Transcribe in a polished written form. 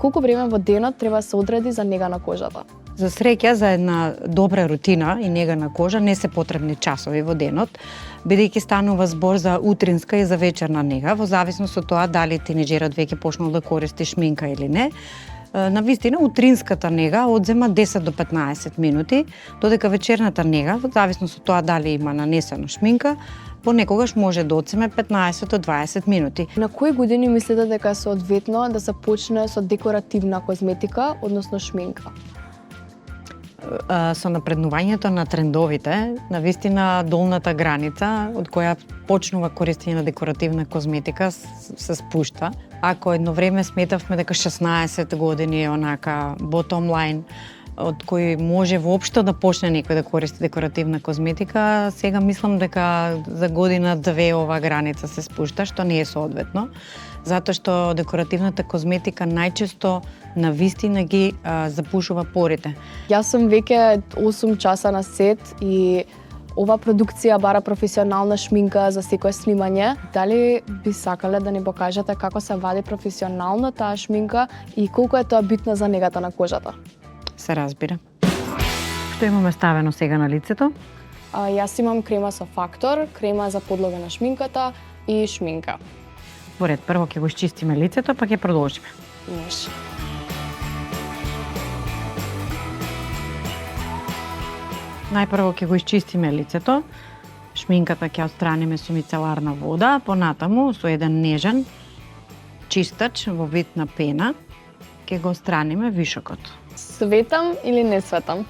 колку време во денот треба да се одреди за нега на кожата? За среќа, за една добра рутина и нега на кожа не се потребни часови во денот, бидејќи станува збор за утринска и за вечерна нега, во зависност од тоа дали тинеџерот веќе почнал да користи шминка или не. На вистина, утринската нега одзема 10 до 15 минути, додека вечерната нега, во зависност од тоа дали има нанесена шминка, понекогаш може да одземе 15 до 20 минути. На кои години мислите дека е соодветно да се почне со декоративна козметика, односно шминка? Со напреднувањето на трендовите, на вистина долната граница од која почнува користење на декоративна козметика се спушта. Ако едно време сметавме дека 16 години е онака bottom line од кој може воопшто да почне некој да користи декоративна козметика, сега мислам дека за година-две ова граница се спушта, што не е соодветно, затоа што декоративната козметика најчесто на вистина ги запушува порите. Јас сум веќе 8 часа на сет и ова продукција бара професионална шминка за секое снимање. Дали би сакале да ни покажете како се вади професионално таа шминка и колку е тоа битно за негата на кожата? Се разбира. Што имаме ставено сега на лицето? Јас имам крема со фактор, крема за подлога на шминката и шминка. Во ред, прво ќе го исчистиме лицето, па ќе продолжиме. Може. Најпрво ќе го исчистиме лицето, шминката ќе отстраниме со мицеларна вода, понатаму со еден нежен чистач во вид на пена ќе го отстраниме вишокот. Светам или не светам?